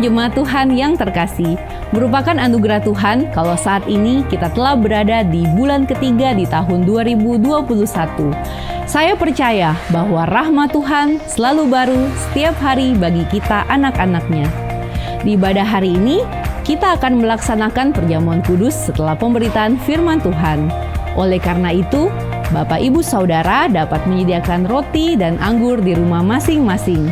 jemaat Tuhan yang terkasih, merupakan anugerah Tuhan kalau saat ini kita telah berada di bulan ketiga di tahun 2021. Saya percaya bahwa rahmat Tuhan selalu baru setiap hari bagi kita anak-anaknya. Di ibadah hari ini, kita akan melaksanakan perjamuan kudus setelah pemberitaan firman Tuhan. Oleh karena itu, Bapak Ibu Saudara dapat menyediakan roti dan anggur di rumah masing-masing.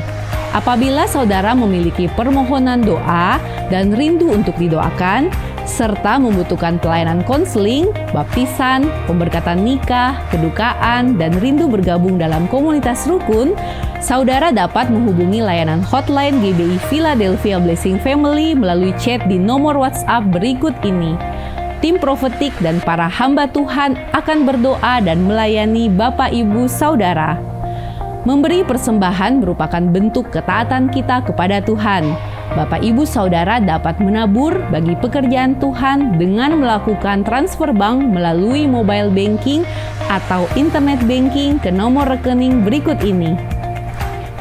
Apabila saudara memiliki permohonan doa dan rindu untuk didoakan, serta membutuhkan pelayanan konseling, baptisan, pemberkatan nikah, kedukaan, dan rindu bergabung dalam komunitas rukun, saudara dapat menghubungi layanan hotline GBI Philadelphia Blessing Family melalui chat di nomor WhatsApp berikut ini. Tim profetik dan para hamba Tuhan akan berdoa dan melayani Bapak Ibu Saudara. Memberi persembahan merupakan bentuk ketaatan kita kepada Tuhan. Bapak Ibu Saudara dapat menabur bagi pekerjaan Tuhan dengan melakukan transfer bank melalui mobile banking atau internet banking ke nomor rekening berikut ini.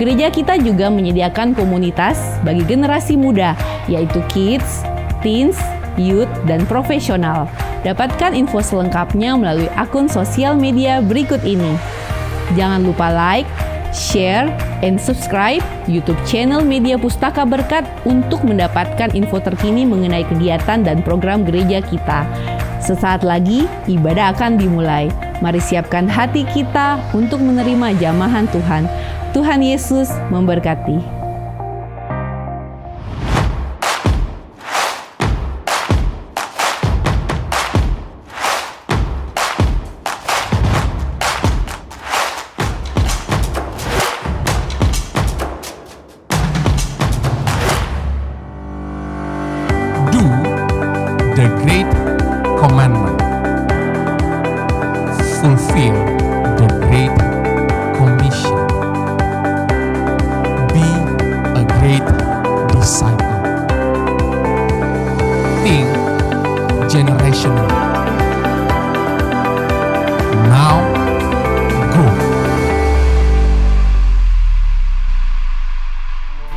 Gereja kita juga menyediakan komunitas bagi generasi muda, yaitu kids, teens, youth, dan profesional. Dapatkan info selengkapnya melalui akun sosial media berikut ini. Jangan lupa like, share, and subscribe YouTube channel Media Pustaka Berkat untuk mendapatkan info terkini mengenai kegiatan dan program gereja kita. Sesaat lagi, ibadah akan dimulai. Mari siapkan hati kita untuk menerima jamahan Tuhan. Tuhan Yesus memberkati. The Great Commandment. Fulfill the Great Commission. Be a great disciple. Think generational. Now go.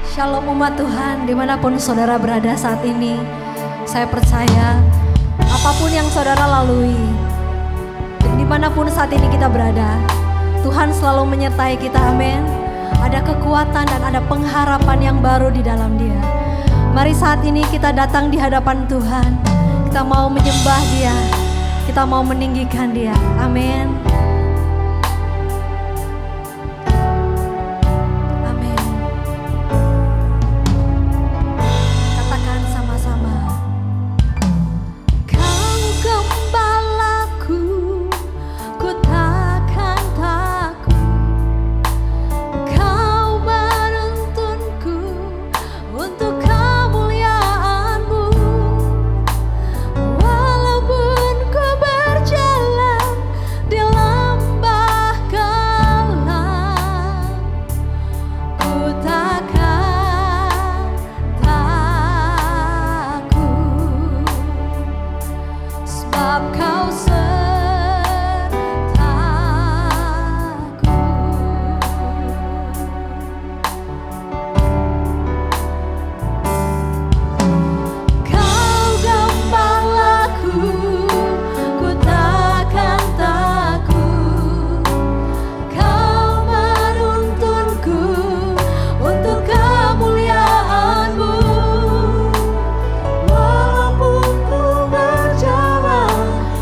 Shalom umat Tuhan, dimanapun saudara berada saat ini. Saya percaya apapun yang saudara lalui dan dimanapun saat ini kita berada, Tuhan selalu menyertai kita, amin. Ada kekuatan dan ada pengharapan yang baru di dalam Dia. Mari saat ini kita datang di hadapan Tuhan. Kita mau menyembah Dia, kita mau meninggikan Dia, amin.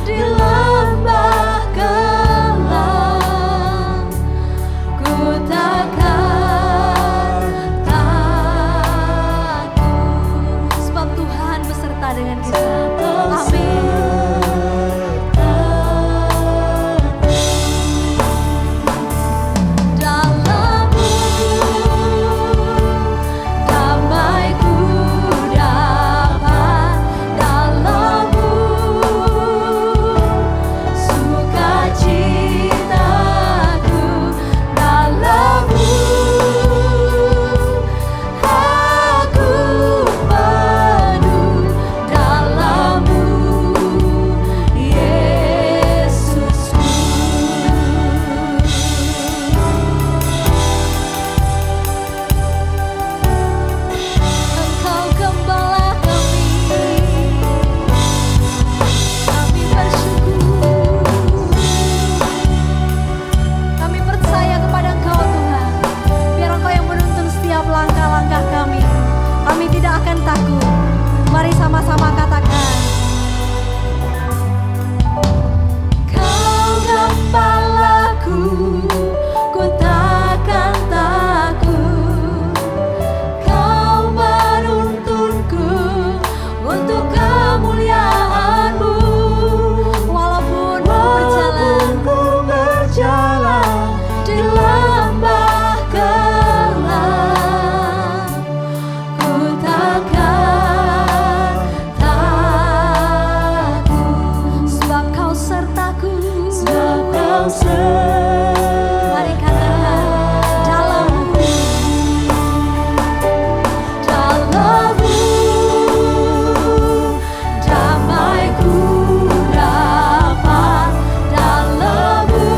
Di Mari katakan, dalam-Mu, damai-Ku dapat, dalam-Mu,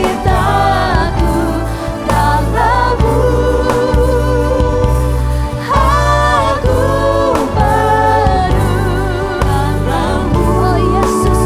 sukacitaku, dalam-Mu, aku penuh dalam-Mu. Oh Yesus,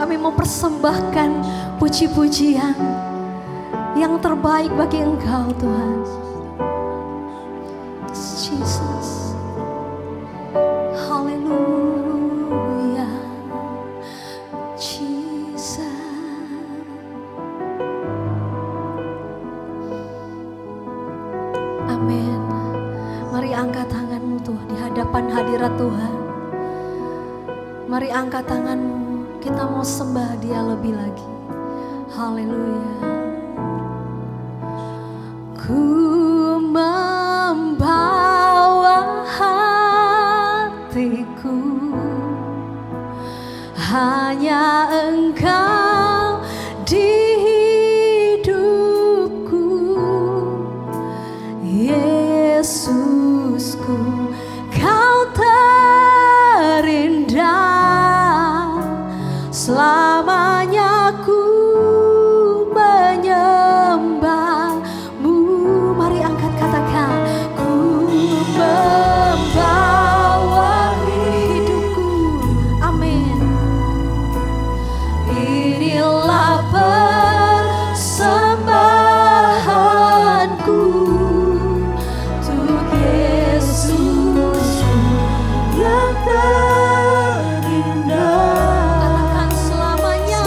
Kami mau persembahkan puji-pujian yang terbaik bagi Engkau Tuhan. Jesus. Haleluya. Jesus. Amin. Mari angkat tanganmu tuh di hadapan hadirat Tuhan. Mari angkat tanganmu, kita mau sembah Dia lebih lagi. Haleluya. Ku membawa hatiku, hanya Engkau di hidupku, Yesusku, Kau terindah, selamanya ku menyembahmu. Mari angkat katakan, ku membawa hidupku. Amin. Inilah persembahanku untuk Yesus yang terindah. Katakan selamanya.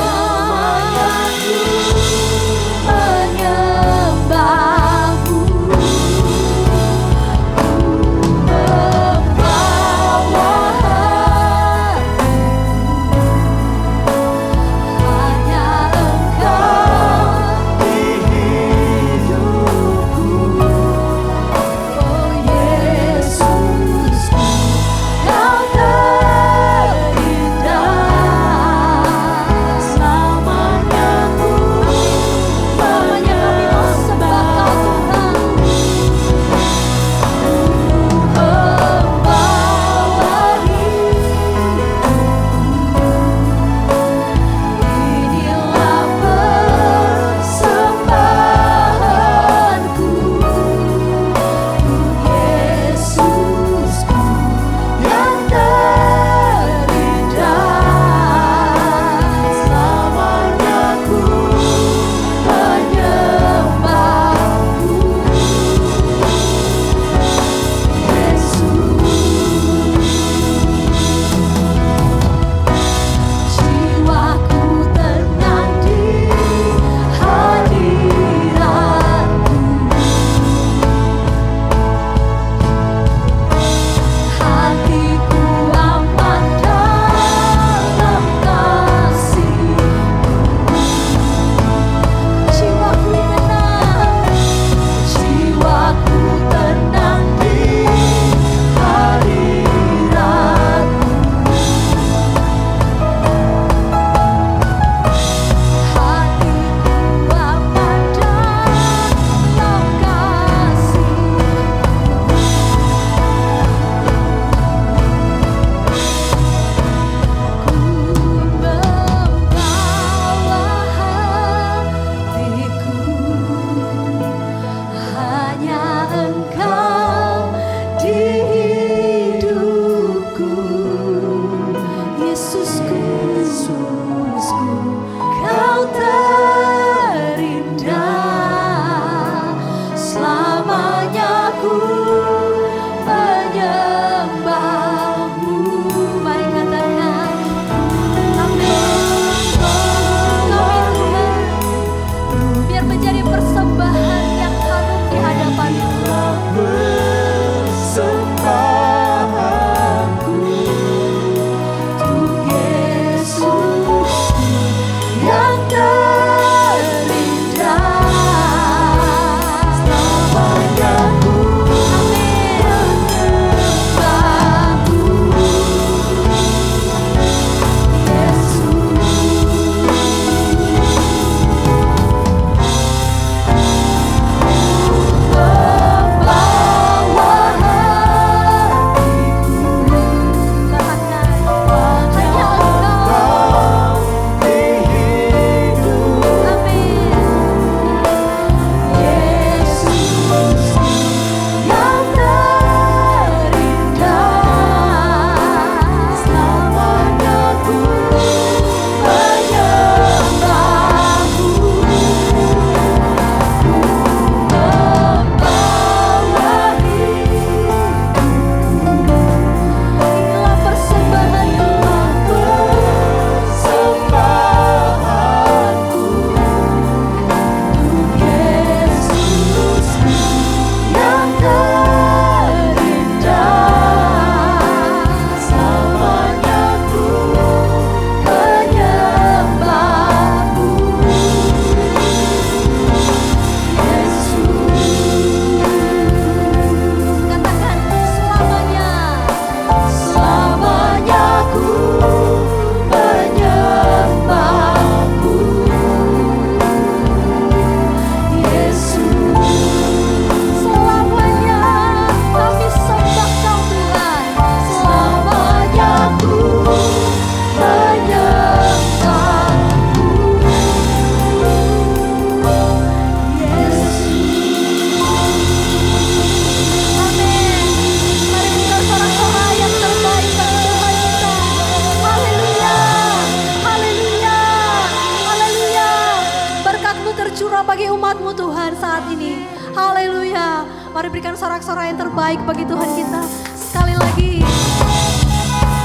saat ini. Haleluya. Mari berikan sorak-sorai yang terbaik bagi Tuhan kita. Sekali lagi.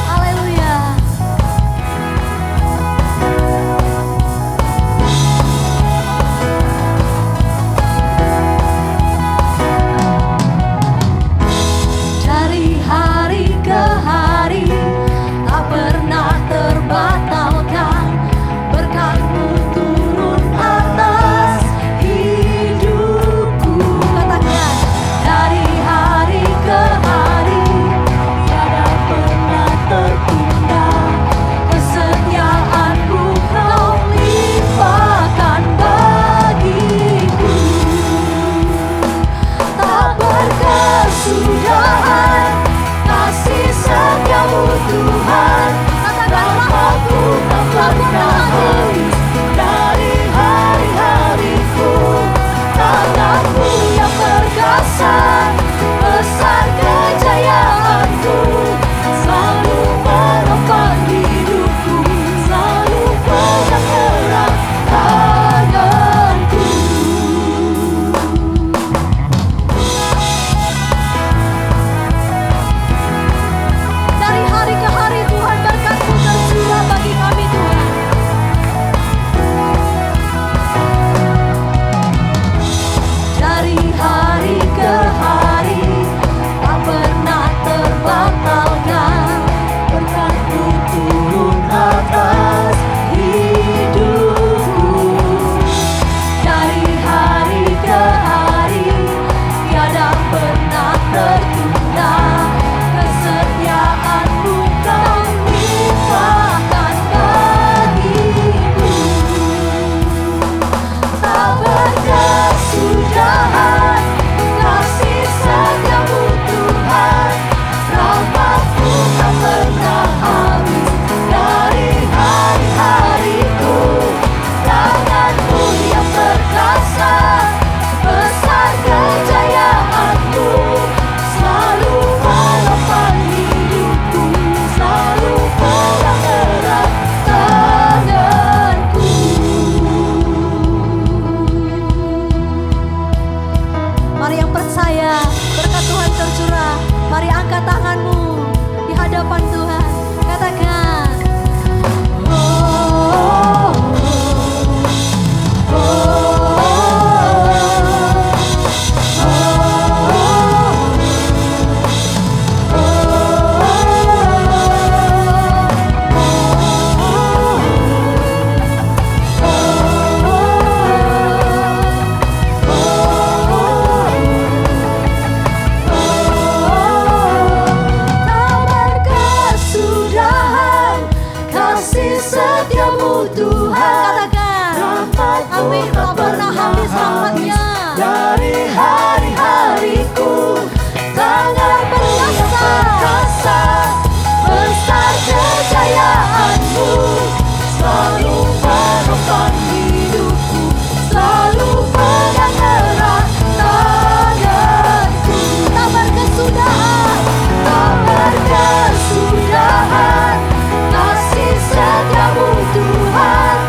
Haleluya. Dari hari ke hari tak pernah terbatalkan, berkat-Mu turun atas hidupku. Katakan, dari hari ke hari tiada pernah tertunda, kesetiaan-Mu Kau limpahkan bagiku. Tak berkesudahan kasih setia-Mu Tuhan, rahmat-Mu tak pernah habis dari hari-hariku. Tangan-Mu yang perkasa, besar kejayaan-Mu, selalu menopang hidupku, selalu pegang erat tanganku. Dari hari ke hari Tuhan berkat-Mu tercurah bagi kami Tuhan. Dari hari ke hari tak pernah terbatalkan, berkat-Mu turun atas hidupku. Dari hari ke hari tiada pernah tertunda, kesetiaan-Mu Kau limpahkan bagiku. Tak berkesudahan kasih setia-Mu Tuhan, rahmat-Mu tak pernah habis dari hari-hariku. Tangan-Mu yang perkasa, besar kejayaan-Mu, selalu menopang hidupku, selalu pegang erat tanganku. Mari yang percaya berkat Tuhan tercurah, mari angkat tanganmu di hadapan Tuhan. Katakan, oh, oh, oh, tak berkesudahan kasih setia-Mu Tuhan. Katakan, amin, tak pernah habis rahmat-Nya. Dari hari-hariku, tangan perkasa, besar kejayaan-Mu, selalu menopang hidupku, selalu pegang erat tanganku. Tak berkesudahan kasih setia-Mu Tuhan,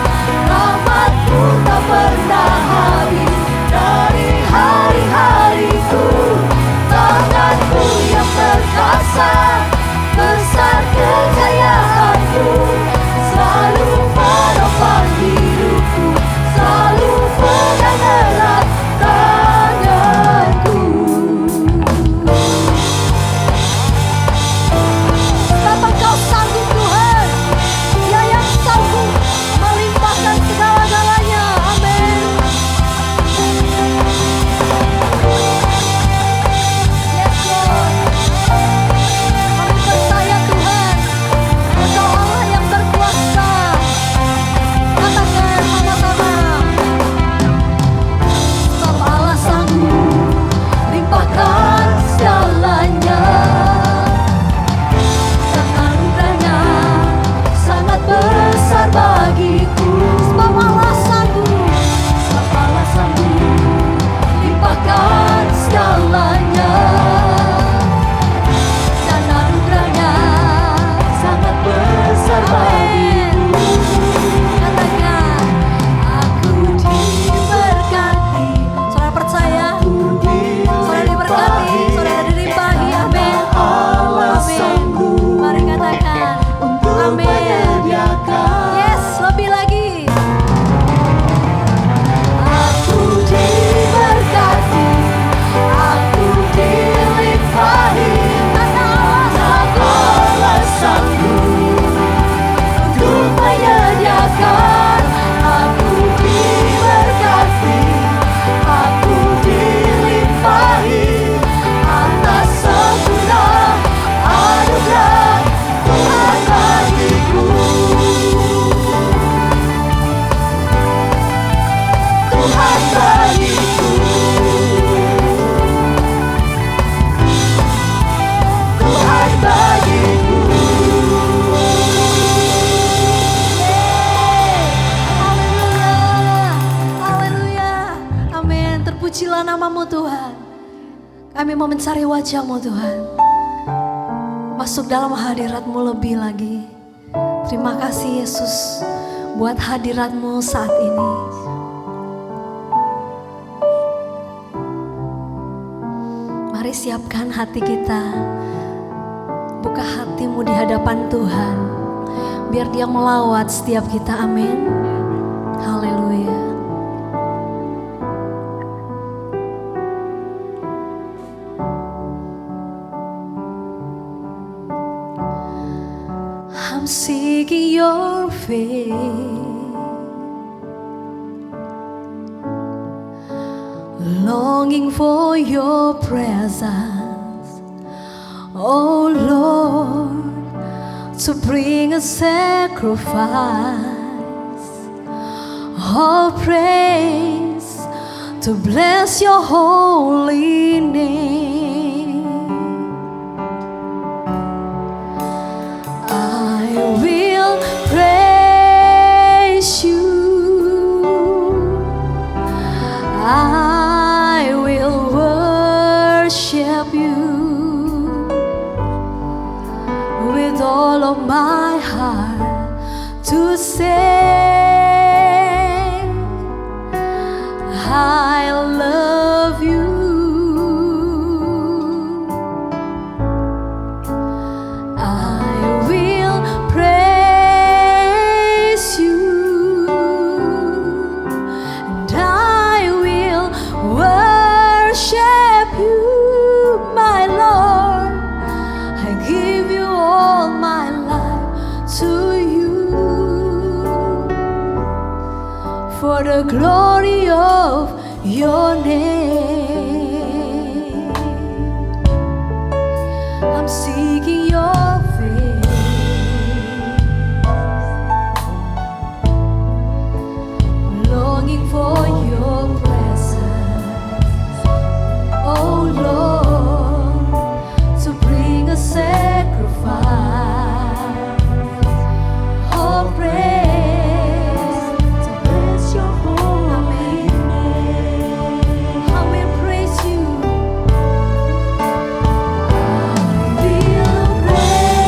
terpujilah nama-Mu Tuhan. Kami mau mencari wajah-Mu Tuhan. Masuk dalam hadirat-Mu lebih lagi. Terima kasih Yesus buat hadirat-Mu saat ini. Mari siapkan hati kita. Buka hatimu di hadapan Tuhan. Biar Dia melawat setiap kita, amin. Haleluya. I'm seeking your face, longing for your presence, oh Lord, to bring a sacrifice of praise, to bless your holy name. I will praise you, I will worship you with all of my heart, to say I love you. I will praise you, and I will worship you, my Lord. I give you all my life to you, for the glory of your name. I'm seeking your face, longing for your presence, oh Lord, to bring a sacrifice of praise, to bless your holy name. I will praise you, I will praise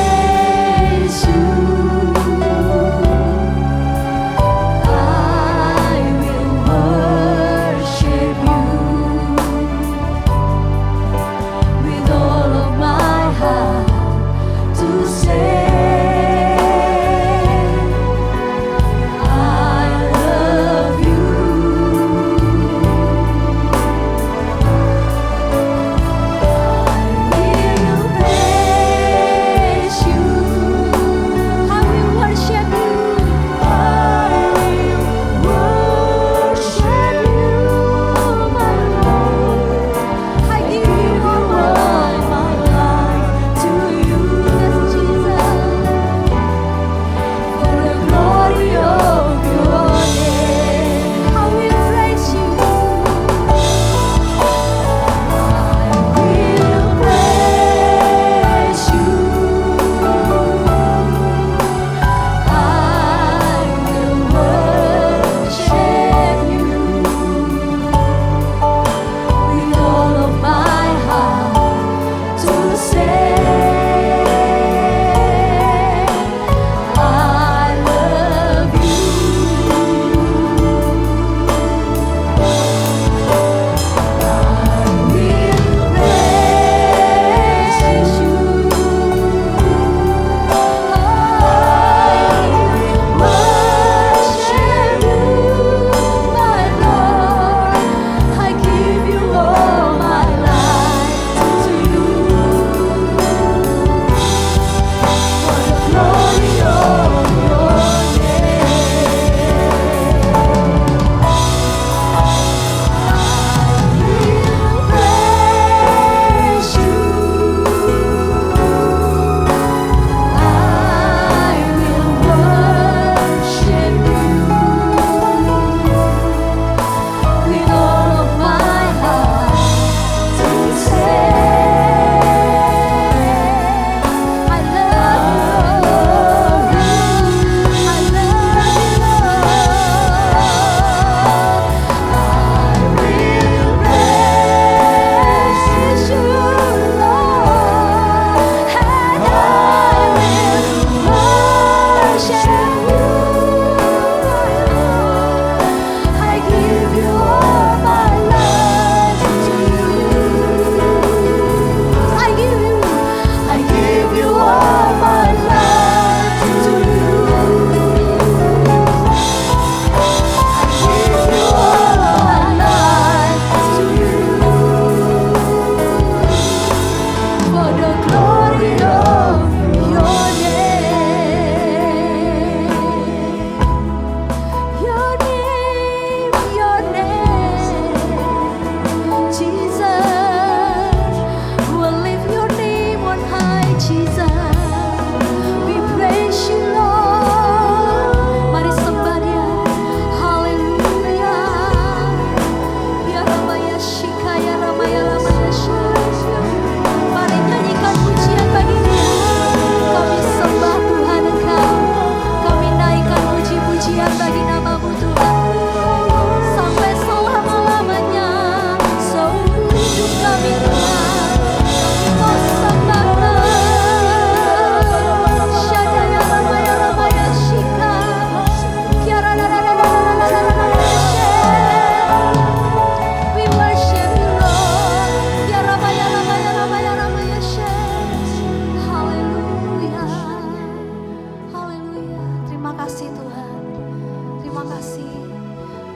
kasih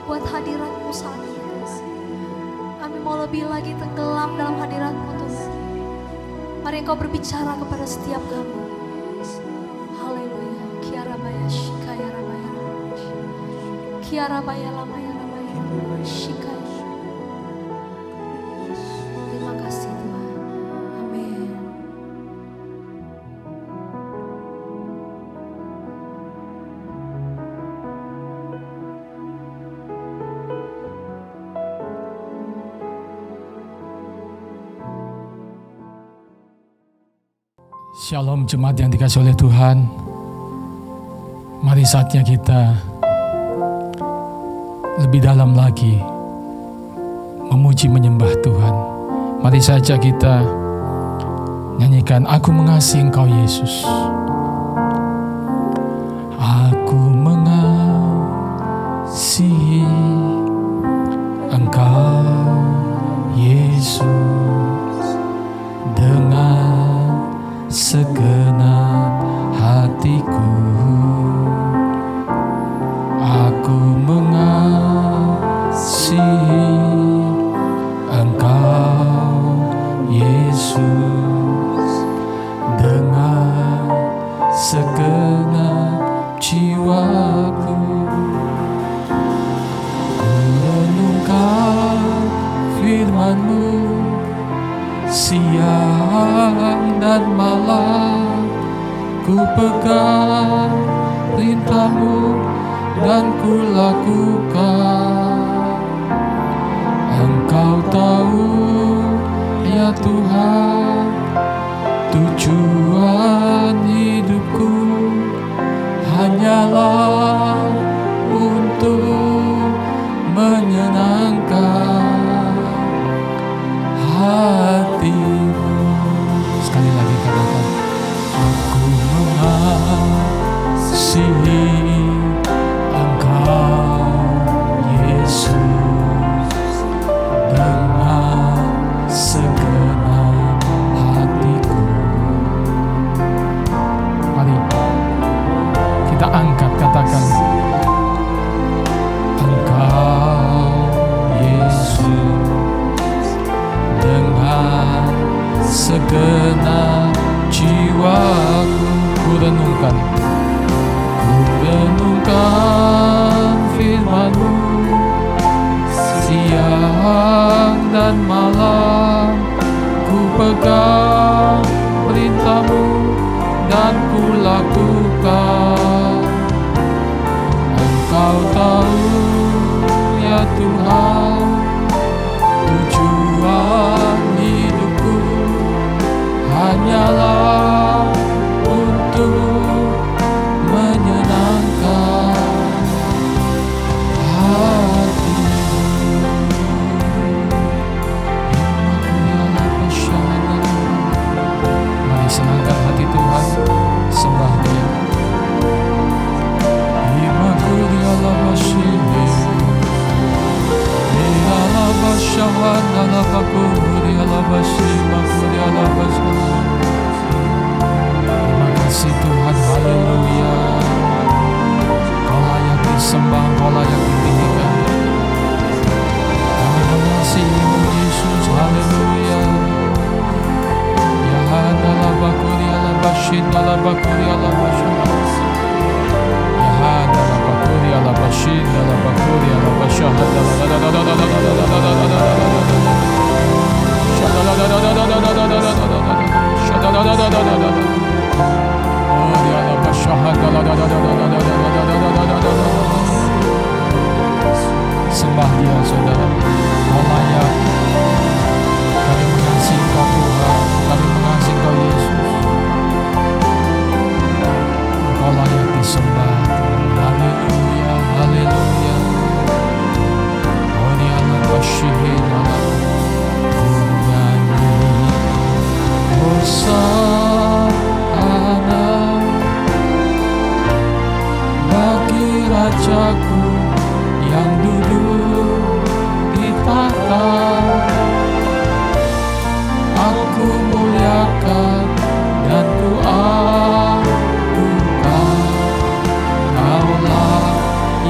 buat hadirat-Mu saat ini Tuhan. Kami mau lebih lagi tenggelam dalam hadirat-Mu Tuhan. Mari Engkau berbicara kepada setiap kami. Haleluya. Kiarabaya shikaya rabaya. Kiarabaya lamaya rabaya shikaya. Terima kasih Tuhan. Amin. Shalom jemaat yang dikasihi oleh Tuhan. Mari saatnya kita lebih dalam lagi memuji menyembah Tuhan. Mari saja kita nyanyikan Aku Mengasihi Engkau Yesus. Aku mengasihi Engkau Yesus dengan segenap hatiku. Aku mengasihi Engkau Yesus dengan segenap jiwaku. Ku renungkan firman-Mu siang dan malam, ku pegang perintah-Mu dan ku lakukan. Engkau tahu ya Tuhan, tujuan hidupku hanyalah untuk menyenangkan hati-Mu. Sekali lagi katakan, Aku mengasihi Engkau Yesus dengan segenap hatiku. Mari kita angkat, katakan, Engkau Yesus dengan segenap jiwaku. Ku renungkan firman-Mu siang dan malam, ku pegang perintah-Mu dan ku lakukan. Engkau tahu ya Tuhan, tujuan hidupku hanyalah untuk menyenangkan hati-Mu. Mari senangkan hati Tuhan, sembah Dia. Terima kasih Tuhan, haleluya. Kau layak disembah, Kau layak ditinggikan. Kami mengasihi-Mu Yesus, haleluya. Ya hadalah bakuri ala bashin ala bakuri ala bashin. Ya hadalah bakuri ala bashin ala bakuri ala bashin. Sembah Dia saudara, Kau layak. Kami mengasihi Engkau Tuhan, kami mengasihi Engkau Yesus. Engkau layak disembah Tuhan. Haleluya, haleluya. Oh ni Allah basyihin Allah. Hosana bagi Rajaku yang duduk di tahta. Aku muliakan dan ku agukan. Kaulah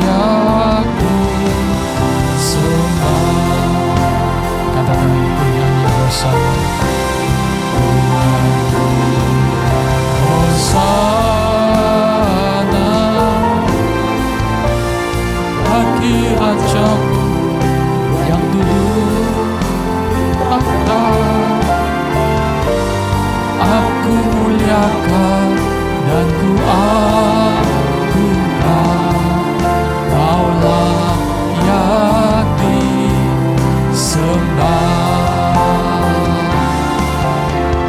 yang kaki rajamu yang duduk tahta. Aku muliakan dan ku agungkan, Kaulah yang disembah,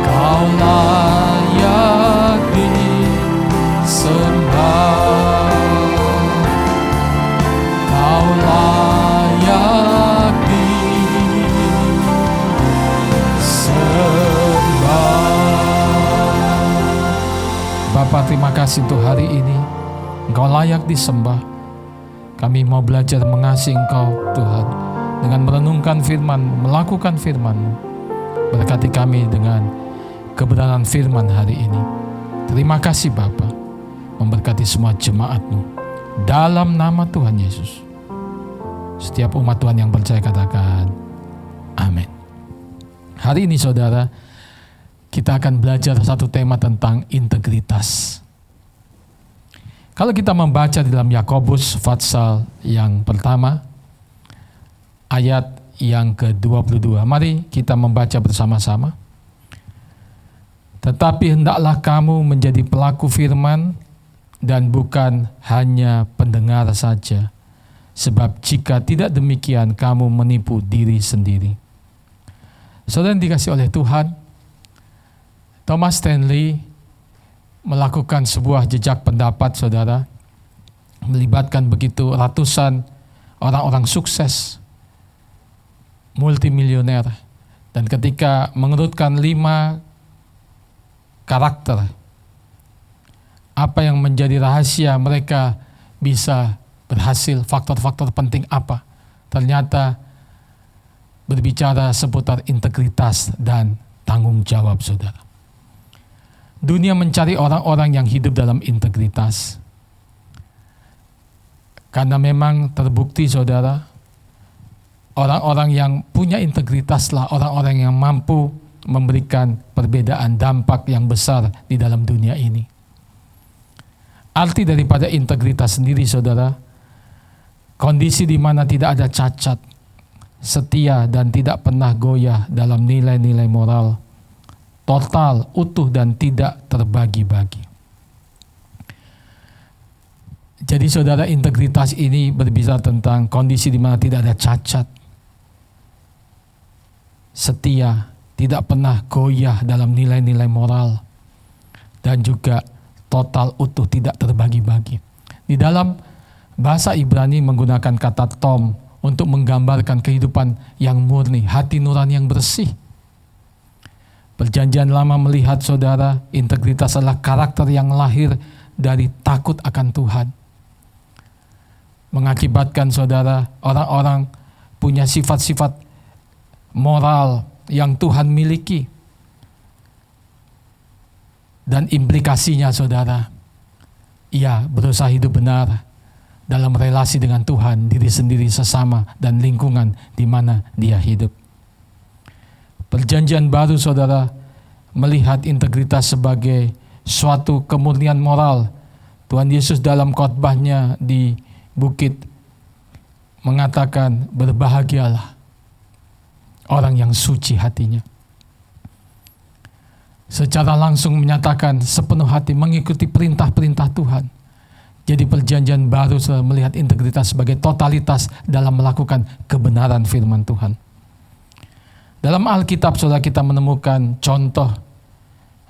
Kaulah yang disembah, Kaulah yang disembah. Bapa, terima kasih untuk hari ini. Engkau layak disembah. Kami mau belajar mengasihi Engkau Tuhan dengan merenungkan firman, melakukan firman-Mu. Berkati kami dengan kebenaran firman hari ini. Terima kasih Bapa, memberkati semua jemaat-Mu dalam nama Tuhan Yesus. Setiap umat Tuhan yang percaya katakan amin. Hari ini saudara, kita akan belajar satu tema tentang integritas. Kalau kita membaca di dalam Yakobus pasal yang pertama, ayat yang ke-22. Mari kita membaca bersama-sama. Tetapi hendaklah kamu menjadi pelaku firman dan bukan hanya pendengar saja. Sebab jika tidak demikian, kamu menipu diri sendiri. Saudara yang dikasihi oleh Tuhan, Thomas Stanley melakukan sebuah jejak pendapat, saudara, melibatkan begitu ratusan orang-orang sukses, multimilioner, dan ketika mengurutkan 5 karakter, apa yang menjadi rahasia mereka bisa berhasil, faktor-faktor penting apa, ternyata berbicara seputar integritas dan tanggung jawab, saudara. Dunia mencari orang-orang yang hidup dalam integritas. Karena memang terbukti, saudara, orang-orang yang punya integritaslah orang-orang yang mampu memberikan perbedaan dampak yang besar di dalam dunia ini. Arti daripada integritas sendiri, saudara, kondisi di mana tidak ada cacat, setia dan tidak pernah goyah dalam nilai-nilai moral, total, utuh, dan tidak terbagi-bagi. Jadi saudara, integritas ini berbicara tentang kondisi di mana tidak ada cacat, setia, tidak pernah goyah dalam nilai-nilai moral, dan juga total, utuh, tidak terbagi-bagi. Di dalam bahasa Ibrani menggunakan kata tom untuk menggambarkan kehidupan yang murni, hati nurani yang bersih. Perjanjian Lama melihat, saudara, integritas adalah karakter yang lahir dari takut akan Tuhan. Mengakibatkan, saudara, orang-orang punya sifat-sifat moral yang Tuhan miliki. Dan implikasinya, saudara, ia berusaha hidup benar dalam relasi dengan Tuhan, diri sendiri, sesama, dan lingkungan di mana dia hidup. Perjanjian Baru, saudara, melihat integritas sebagai suatu kemurnian moral. Tuhan Yesus dalam khotbahnya di bukit mengatakan, berbahagialah orang yang suci hatinya. Secara langsung menyatakan sepenuh hati mengikuti perintah-perintah Tuhan. Jadi perjanjian baru melihat integritas sebagai totalitas dalam melakukan kebenaran firman Tuhan. Dalam Alkitab, saudara, kita menemukan contoh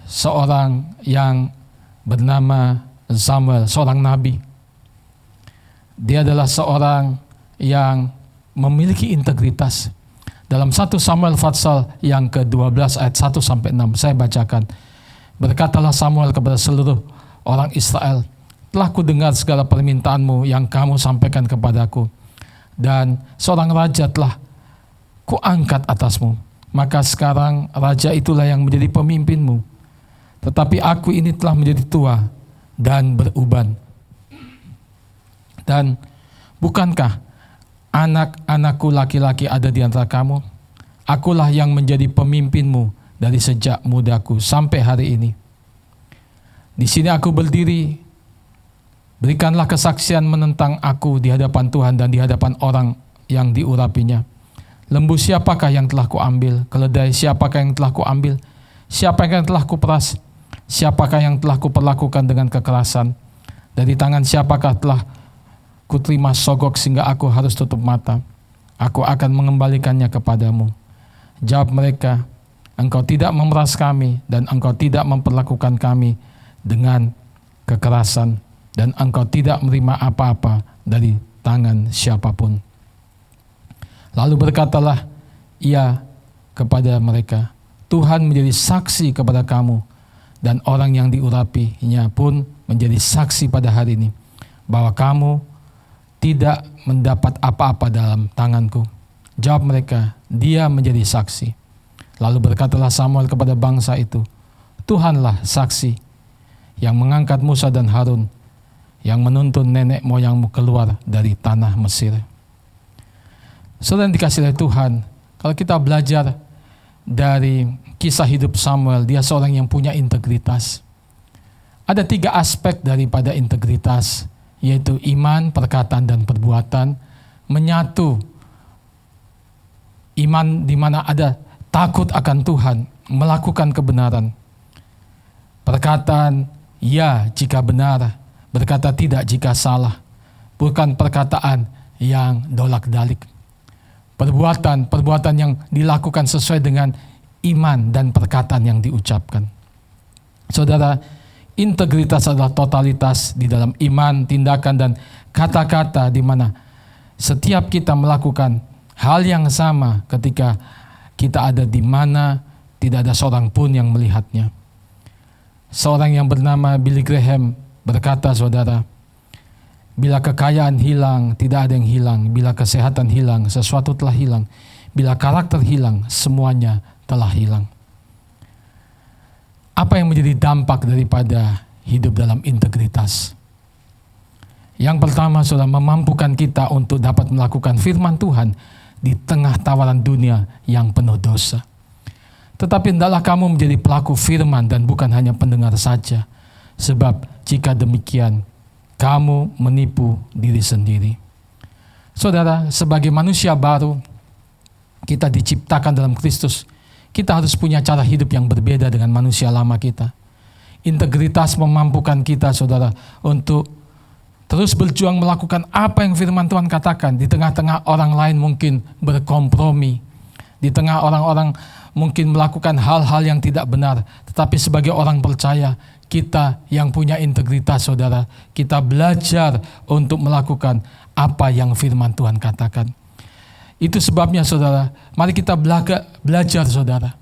seorang yang bernama Samuel, seorang nabi. Dia adalah seorang yang memiliki integritas. Dalam 1 Samuel pasal yang ke-12 ayat 1-6, saya bacakan. Berkatalah Samuel kepada seluruh orang Israel, telah kudengar segala permintaanmu yang kamu sampaikan kepadaku, dan seorang raja telah kuangkat atasmu. Maka sekarang raja itulah yang menjadi pemimpinmu. Tetapi aku ini telah menjadi tua dan beruban. Dan bukankah anak-anakku laki-laki ada di antara kamu? Akulah yang menjadi pemimpinmu dari sejak mudaku sampai hari ini. Di sini aku berdiri Berikanlah kesaksian menentang aku di hadapan Tuhan dan di hadapan orang yang diurapinya. Lembu siapakah yang telah kuambil? Keledai siapakah yang telah kuambil? Siapa yang telah kuperas? Siapakah yang telah kuperlakukan dengan kekerasan? Dari tangan siapakah telah kuterima sogok sehingga aku harus tutup mata? Aku akan mengembalikannya kepadamu. Jawab mereka, engkau tidak memeras kami dan engkau tidak memperlakukan kami dengan kekerasan dan engkau tidak menerima apa-apa dari tangan siapapun. Lalu berkatalah ia kepada mereka, Tuhan menjadi saksi kepada kamu dan orang yang diurapinya pun menjadi saksi pada hari ini bahwa kamu tidak mendapat apa-apa dalam tanganku. Jawab mereka, dia menjadi saksi. Lalu berkatalah Samuel kepada bangsa itu, Tuhanlah saksi yang mengangkat Musa dan Harun, yang menuntun nenek moyangmu keluar dari tanah Mesir. Saudara yang dikasihi oleh Tuhan, kalau kita belajar dari kisah hidup Samuel, dia seorang yang punya integritas. Ada 3 aspek daripada integritas, yaitu iman, perkataan, dan perbuatan menyatu. Iman di mana ada takut akan Tuhan, melakukan kebenaran. Perkataan, ya jika benar, berkata tidak jika salah. Bukan perkataan yang dolak-dalik. Perbuatan yang dilakukan sesuai dengan iman dan perkataan yang diucapkan. Saudara, integritas adalah totalitas di dalam iman, tindakan, dan kata-kata di mana setiap kita melakukan hal yang sama ketika kita ada di mana tidak ada seorang pun yang melihatnya. Seorang yang bernama Billy Graham berkata, saudara, bila kekayaan hilang, tidak ada yang hilang. Bila kesehatan hilang, sesuatu telah hilang. Bila karakter hilang, semuanya telah hilang. Apa yang menjadi dampak daripada hidup dalam integritas? Yang pertama, saudara, memampukan kita untuk dapat melakukan firman Tuhan di tengah tawaran dunia yang penuh dosa. Tetapi hendaklah kamu menjadi pelaku firman dan bukan hanya pendengar saja. Sebab jika demikian, kamu menipu diri sendiri. Saudara, sebagai manusia baru, kita diciptakan dalam Kristus. Kita harus punya cara hidup yang berbeda dengan manusia lama kita. Integritas memampukan kita, saudara, untuk terus berjuang melakukan apa yang firman Tuhan katakan. Di tengah-tengah orang lain mungkin berkompromi. Di tengah orang-orang mungkin melakukan hal-hal yang tidak benar. Tetapi sebagai orang percaya, kita yang punya integritas, saudara, kita belajar untuk melakukan apa yang firman Tuhan katakan. Itu sebabnya, saudara, mari kita belajar, saudara,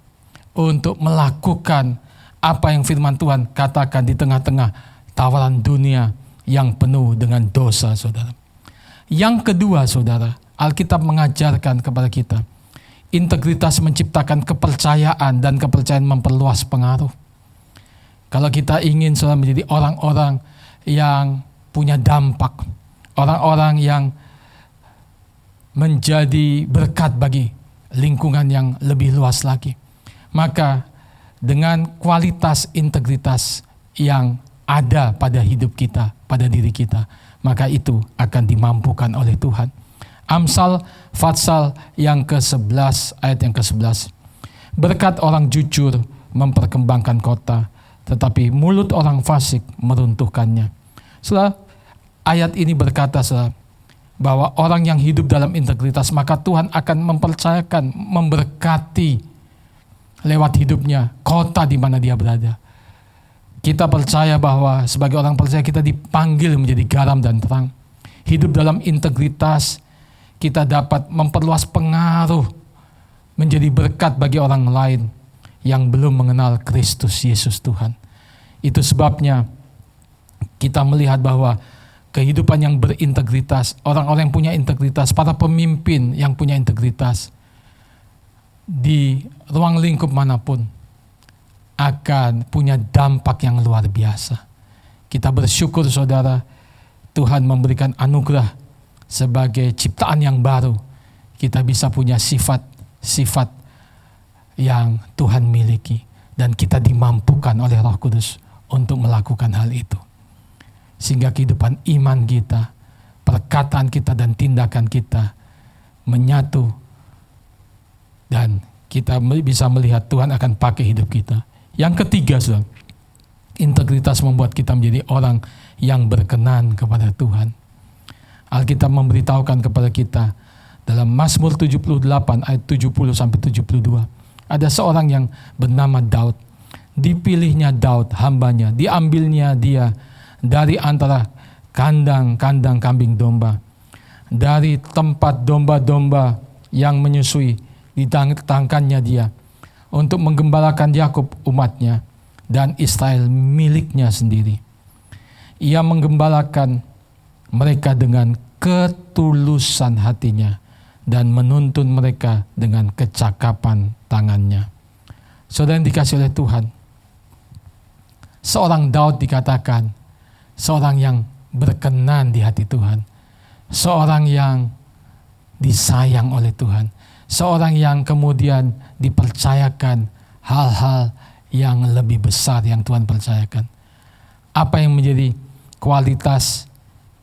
untuk melakukan apa yang firman Tuhan katakan di tengah-tengah tawaran dunia yang penuh dengan dosa, saudara. Yang kedua, saudara, Alkitab mengajarkan kepada kita, integritas menciptakan kepercayaan dan kepercayaan memperluas pengaruh. Kalau kita ingin, saudara, menjadi orang-orang yang punya dampak, orang-orang yang menjadi berkat bagi lingkungan yang lebih luas lagi, maka dengan kualitas integritas yang ada pada hidup kita, pada diri kita, maka itu akan dimampukan oleh Tuhan. Amsal Fatsal yang ke-11, ayat yang ke-11. Berkat orang jujur memperkembangkan kota, tetapi mulut orang fasik meruntuhkannya. Saudara, ayat ini berkata, saudara, bahwa orang yang hidup dalam integritas, maka Tuhan akan mempercayakan, memberkati lewat hidupnya kota di mana dia berada. Kita percaya bahwa sebagai orang percaya kita dipanggil menjadi garam dan terang. Hidup dalam integritas, kita dapat memperluas pengaruh, menjadi berkat bagi orang lain yang belum mengenal Kristus Yesus Tuhan. Itu sebabnya kita melihat bahwa kehidupan yang berintegritas, orang-orang yang punya integritas, para pemimpin yang punya integritas, di ruang lingkup manapun akan punya dampak yang luar biasa. Kita bersyukur, saudara, Tuhan memberikan anugerah sebagai ciptaan yang baru. Kita bisa punya sifat-sifat yang Tuhan miliki, dan kita dimampukan oleh Roh Kudus untuk melakukan hal itu. sehingga kehidupan iman kita, perkataan kita dan tindakan kita menyatu, dan kita bisa melihat Tuhan akan pakai hidup kita. Yang ketiga, saudara, integritas membuat kita menjadi orang yang berkenan kepada Tuhan. Alkitab memberitahukan kepada kita dalam Mazmur 78 ayat 70-72, ada seorang yang bernama Daud. Dipilihnya Daud, hambanya, diambilnya dia dari antara kandang-kandang kambing domba, dari tempat domba-domba yang menyusui, ditangkannya dia untuk menggembalakan Yakub umatnya dan Israel miliknya sendiri. Ia menggembalakan mereka dengan ketulusan hatinya dan menuntun mereka dengan kecakapan tangannya. Saudara yang dikasihi oleh Tuhan, seorang Daud dikatakan seorang yang berkenan di hati Tuhan, seorang yang disayang oleh Tuhan, seorang yang kemudian dipercayakan hal-hal yang lebih besar yang Tuhan percayakan. Apa yang menjadi kualitas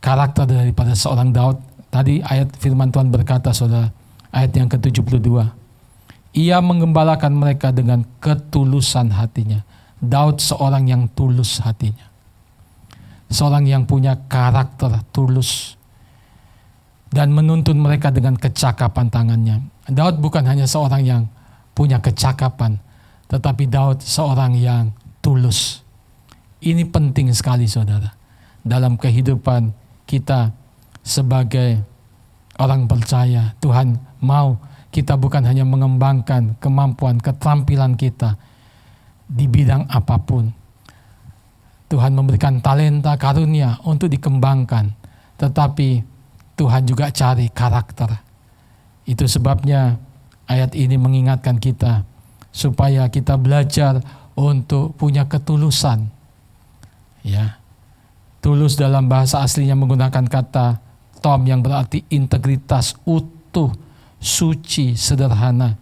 karakter daripada seorang Daud? Tadi ayat firman Tuhan berkata, saudara, ayat yang ke-72, ia menggembalakan mereka dengan ketulusan hatinya. Daud seorang yang tulus hatinya, seorang yang punya karakter tulus, dan menuntun mereka dengan kecakapan tangannya. Daud bukan hanya seorang yang punya kecakapan, tetapi Daud seorang yang tulus. Ini penting sekali, saudara, dalam kehidupan kita sebagai orang percaya. Tuhan mau kita bukan hanya mengembangkan kemampuan, keterampilan kita di bidang apapun. Tuhan memberikan talenta, karunia untuk dikembangkan, tetapi Tuhan juga cari karakter. Itu sebabnya ayat ini mengingatkan kita supaya kita belajar untuk punya ketulusan. Ya, tulus dalam bahasa aslinya menggunakan kata tom yang berarti integritas, utuh, suci, sederhana.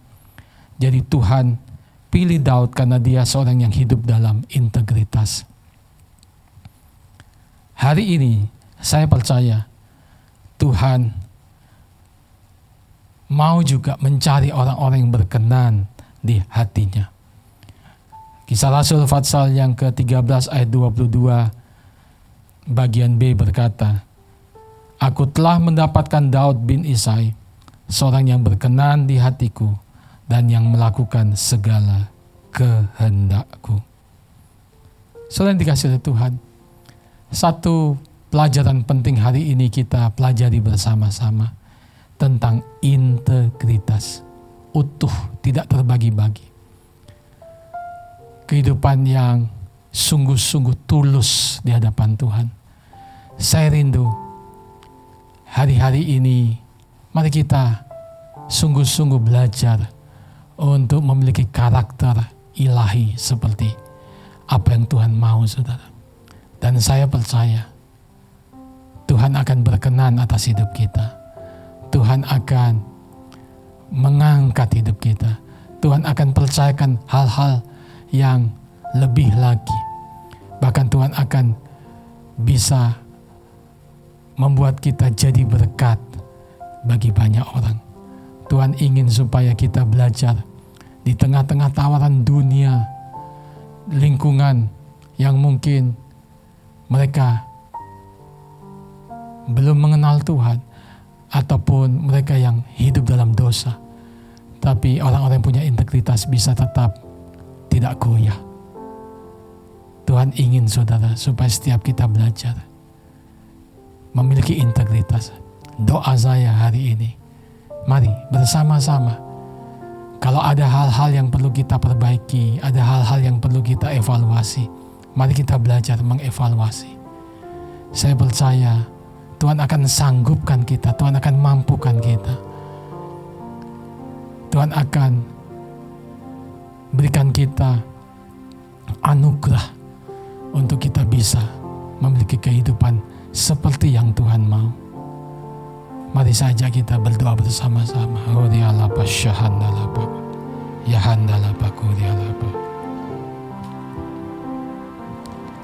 Jadi Tuhan pilih Daud karena dia seorang yang hidup dalam integritas. Hari ini saya percaya Tuhan mau juga mencari orang-orang yang berkenan di hatinya. Kisah Rasul Fatsal yang ke-13 ayat 22 bagian B berkata, aku telah mendapatkan Daud bin Isai, seorang yang berkenan di hatiku dan yang melakukan segala kehendakku. Saudara yang dikasihi oleh Tuhan, satu pelajaran penting hari ini kita pelajari bersama-sama tentang integritas, utuh, tidak terbagi-bagi. Kehidupan yang sungguh-sungguh tulus di hadapan Tuhan. Saya rindu hari-hari ini, mari kita sungguh-sungguh belajar untuk memiliki karakter ilahi seperti apa yang Tuhan mau, saudara. Dan saya percaya Tuhan akan berkenan atas hidup kita. Tuhan akan mengangkat hidup kita. Tuhan akan percayakan hal-hal yang lebih lagi. Bahkan Tuhan akan bisa membuat kita jadi berkat bagi banyak orang. Tuhan ingin supaya kita belajar di tengah-tengah tawaran dunia, lingkungan yang mungkin mereka belum mengenal Tuhan, ataupun mereka yang hidup dalam dosa. Tapi orang-orang yang punya integritas bisa tetap tidak goyah. Tuhan ingin, saudara, supaya setiap kita belajar memiliki integritas. Doa saya hari ini, mari bersama-sama, kalau ada hal-hal yang perlu kita perbaiki, ada hal-hal yang perlu kita evaluasi, mari kita belajar mengevaluasi. Saya percaya Tuhan akan sanggupkan kita, Tuhan akan mampukan kita. Tuhan akan berikan kita anugerah untuk kita bisa memiliki kehidupan seperti yang Tuhan mau. Mari saja kita berdoa bersama-sama.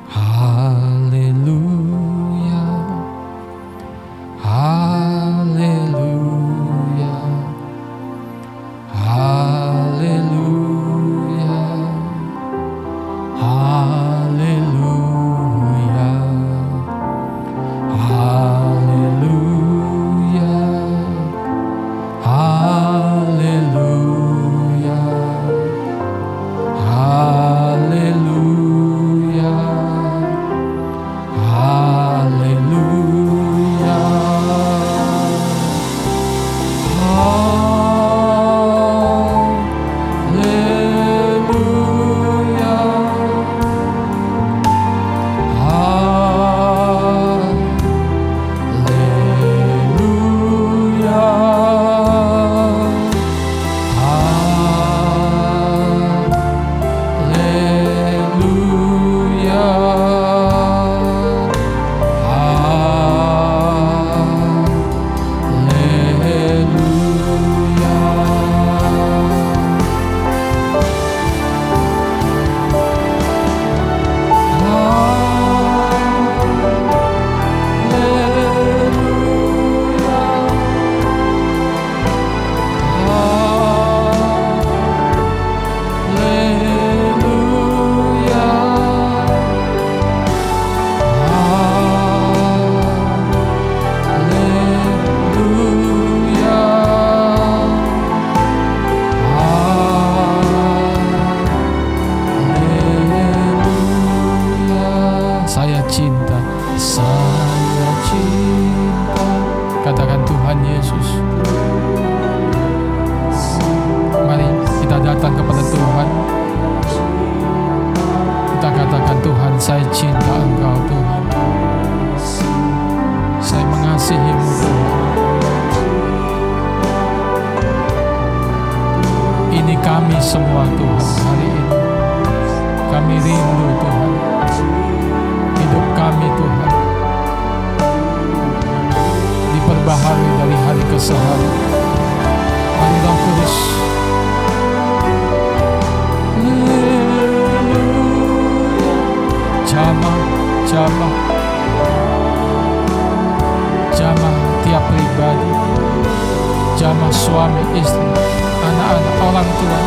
Haleluya. Yesus. Mari kita datang kepada Tuhan. Kita katakan, Tuhan, saya cinta Engkau Tuhan. Saya mengasihi-Mu Tuhan. Ini kami semua Tuhan hari ini. Kami rindu Tuhan. Hidup kami Tuhan diperbaharui dari hari ke hari. Mari Roh Kudus. Jamah tiap pribadi, jamah suami, istri, anak-anak, orang tua.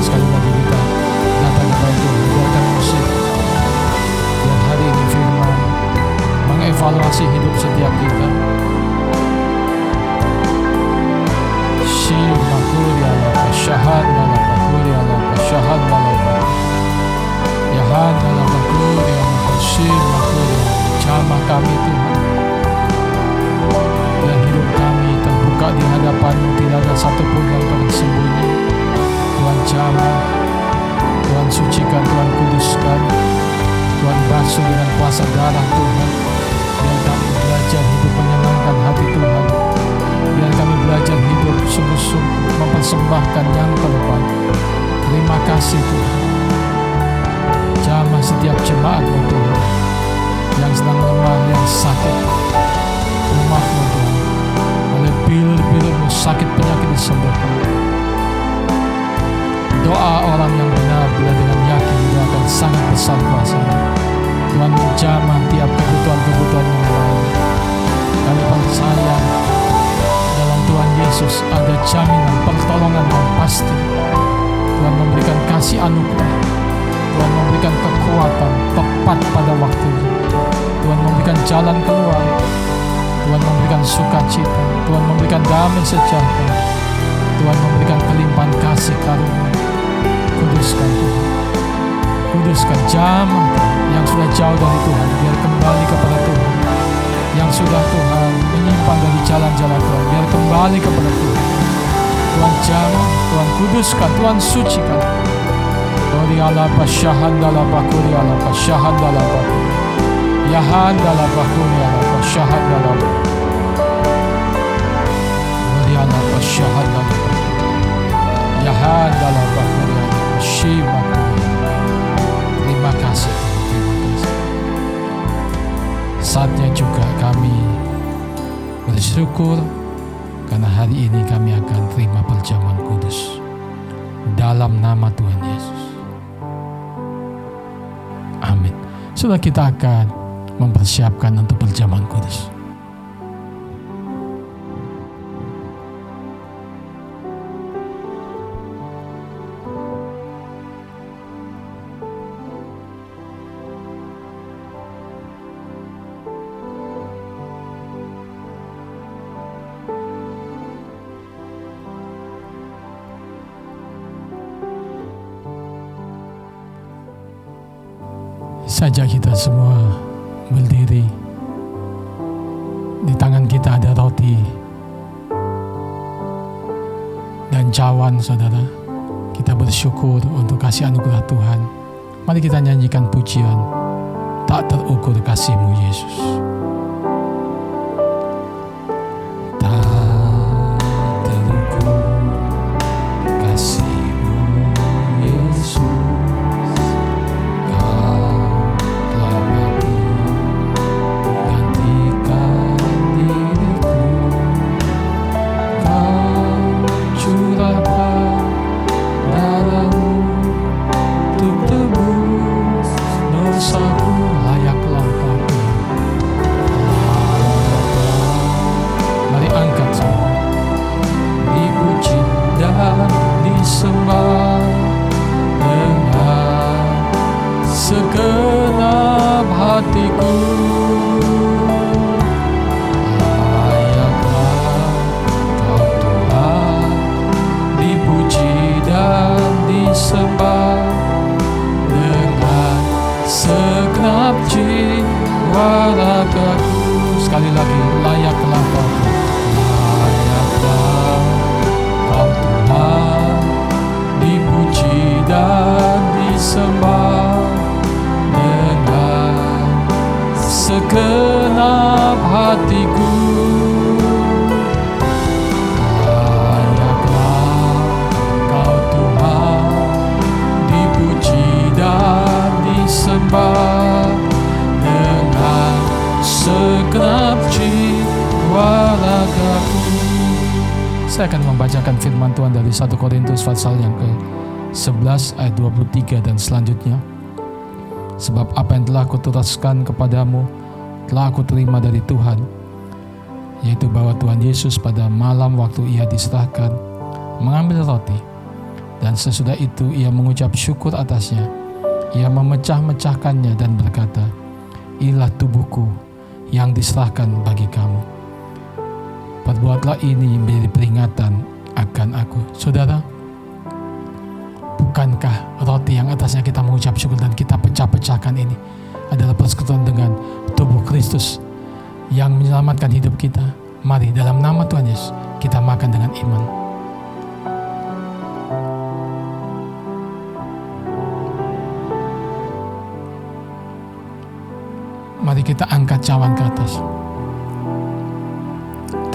Sekali lagi kita datang kepada Tuhan, biarkan musik, biar hari ini firman mengevaluasi hidup setiap kita. Jamah kami Tuhan, dan hidup kami terbuka di hadapan-Mu, tidak ada satupun yang tersembunyi. Tuhan jamah, Tuhan sucikan, Tuhan kuduskan, Tuhan basuh dengan kuasa darah Tuhan. Biar kami belajar hidup menyenangkan hati Tuhan. Biar kami belajar hidup sungguh-sungguh mempersembahkan yang terbaik. Terima kasih Tuhan. Jamah setiap jemaat-Mu Tuhan, yang sedang lemah, yang sakit. Rumah-Mu Tuhan, oleh bir-bir-Mu sakit penyakit disembuhkan. Doa orang yang benar bila dengan yakin dia akan sangat besar kuasa. Tuhan menjamah tiap kebutuhan-kebutuhan yang lain. Kami percaya dalam Tuhan Yesus ada jaminan pertolongan yang pasti. Tuhan memberikan kasih anugerah. Tuhan memberikan kekuatan tepat pada waktunya. Tuhan memberikan jalan keluar. Tuhan memberikan sukacita. Tuhan memberikan damai sejahtera. Tuhan memberikan kelimpahan kasih karunia. Kuduskan Tuhan. Kuduskan jamah yang sudah jauh dari Tuhan, biar kembali kepada Tuhan. Yang sudah Tuhan menyimpang dari jalan-jalan Tuhan, biar kembali kepada Tuhan. Tuhan jamah, Tuhan kuduskan, Tuhan sucikan. Kori ala pasyahan dalam bakuri ala pasyahan dalam bakuri. Yahan dalam bakuri ala pasyahan dalam bakuri. Kori ala pasyahan dalam bakuri. Yahan dalam bakuri ala pasyahan bakuri. Terima kasih. Saatnya juga kami bersyukur karena hari ini kami akan terima perjamuan kudus dalam nama Tuhan Yesus. Amin. Sudah, kita akan mempersiapkan untuk perjamuan kudus. Sajak kita semua berdiri. Di tangan kita ada roti dan cawan, saudara. Kita bersyukur untuk kasih anugerah Tuhan. Mari kita nyanyikan pujian tak terukur kasih-Mu Yesus. membacakan firman Tuhan dari 1 Korintus pasal yang ke-11 ayat 23 dan selanjutnya. Sebab apa yang telah kuteruskan kepadamu telah aku terima dari Tuhan, yaitu bahwa Tuhan Yesus pada malam waktu ia diserahkan mengambil roti, dan sesudah itu ia mengucap syukur atasnya. Ia memecah-mecahkannya dan berkata, inilah tubuhku yang diserahkan bagi kamu. Perbuatlah ini menjadi peringatan akan aku. Saudara, bukankah roti yang atasnya kita mengucap syukur dan kita pecah-pecahkan ini adalah persekutuan dengan tubuh Kristus yang menyelamatkan hidup kita? Mari dalam nama Tuhan Yesus kita makan dengan iman. Mari kita angkat cawan ke atas.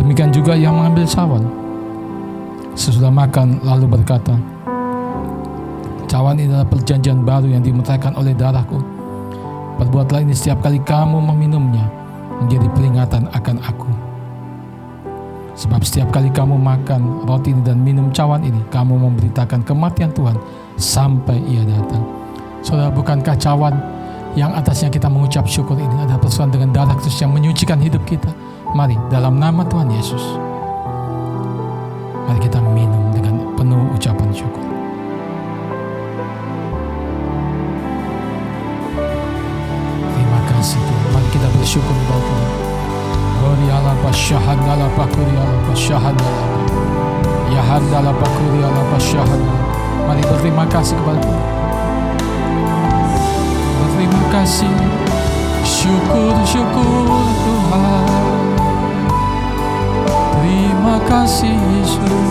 Demikian juga yang mengambil cawan sesudah makan lalu berkata, cawan ini adalah perjanjian baru yang dimeteraikan oleh darahku. Perbuatlah ini setiap kali kamu meminumnya menjadi peringatan akan aku. Sebab setiap kali kamu makan roti ini dan minum cawan ini, kamu memberitakan kematian Tuhan sampai ia datang. Saudara, bukankah cawan yang atasnya kita mengucap syukur ini adalah persekutuan dengan darah Kristus yang menyucikan hidup kita? Mari dalam nama Tuhan Yesus, mari kita minum dengan penuh ucapan syukur. Terima kasih Tuhan. Mari kita bersyukur kepada Tuhan. Glory Allah basyahan Allah bakuri Allah basyahan Allah yahan Allah bakuri Allah basyahan. Mari berterima kasih kepada Tuhan. Berterima kasih. Syukur Tuhan. Terima kasih Yesus.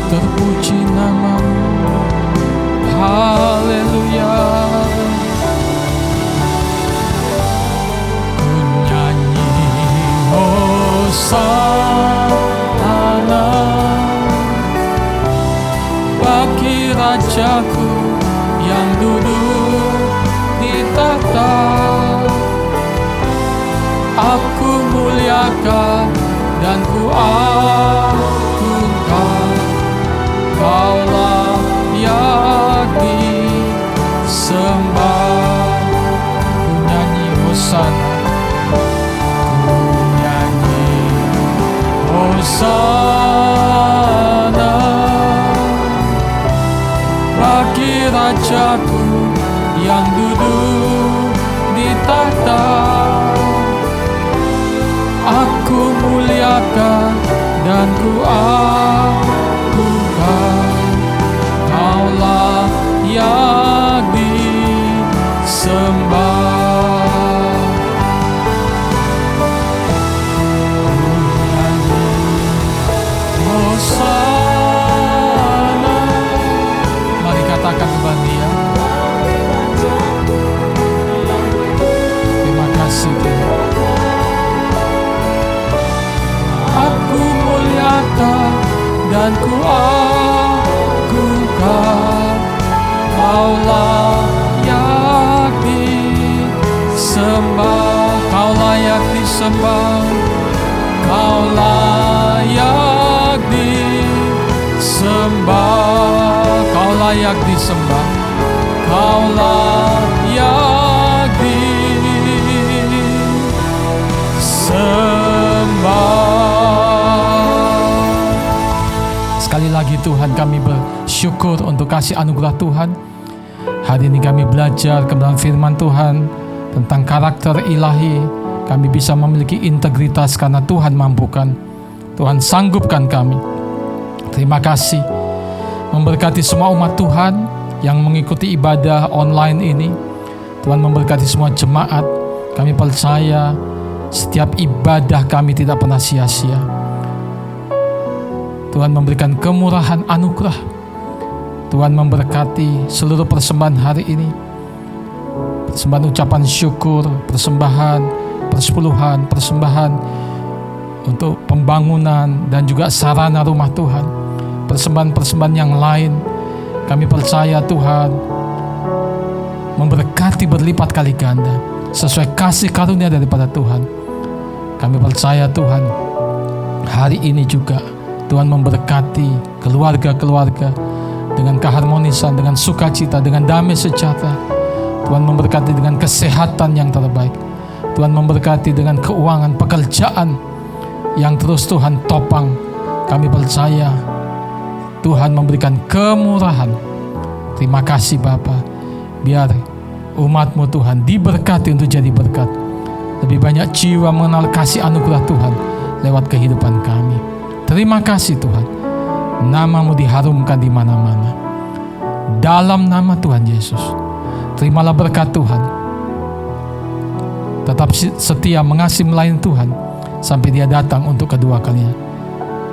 Terpuji namamu. Haleluya. Ku nyanyi Hosana bagi Rajaku yang duduk di tahta. Aku muliakan dan ku agungkan, Kaulah yang disembah. Ku nyanyi Hosana, ku nyanyi Hosana bagi Rajaku yang duduk di tahta. Aku muliakan dan ku agungkan, Kaulah yang disembah. Ku nyanyi Hosana. Mari katakan kepada Dia. Terima kasih Tuhan. Aku muliakan dan ku agungkan, Kaulah yang disembah. Kaulah yang disembah. Kaulah yang disembah. Kaulah yang disembah. Kaulah yang disembah. Sekali lagi Tuhan, kami bersyukur untuk kasih anugerah Tuhan. Hari ini kami belajar kebenaran firman Tuhan tentang karakter ilahi. Kami bisa memiliki integritas karena Tuhan mampukan. Tuhan sanggupkan kami. Terima kasih. Memberkati semua umat Tuhan yang mengikuti ibadah online ini. Tuhan memberkati semua jemaat. Kami percaya setiap ibadah kami tidak pernah sia-sia. Tuhan memberikan kemurahan anugerah. Tuhan memberkati seluruh persembahan hari ini. Persembahan ucapan syukur, persembahan persepuluhan, persembahan untuk pembangunan dan juga sarana rumah Tuhan. Persembahan-persembahan yang lain, kami percaya Tuhan memberkati berlipat kali ganda sesuai kasih karunia daripada Tuhan. Kami percaya Tuhan Hari ini juga Tuhan memberkati keluarga-keluarga dengan keharmonisan, dengan sukacita, dengan damai sejahtera. Tuhan memberkati dengan kesehatan yang terbaik. Tuhan memberkati dengan keuangan, pekerjaan yang terus Tuhan topang. Kami percaya Tuhan memberikan kemurahan. Terima kasih Bapa. Biar umat-Mu Tuhan diberkati untuk jadi berkat. Lebih banyak jiwa mengenal kasih anugerah Tuhan lewat kehidupan kami. Terima kasih Tuhan. Nama-Mu diharumkan di mana-mana. Dalam nama Tuhan Yesus. Terimalah berkat Tuhan. Tetap setia mengasihi melayani Tuhan sampai Dia datang untuk kedua kalinya.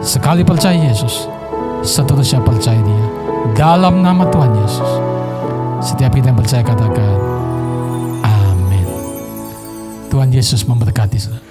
Sekali percaya Yesus, seterusnya percaya Dia. Dalam nama Tuhan Yesus. Setiap kita yang percaya katakan amin. Tuhan Yesus memberkati saudara.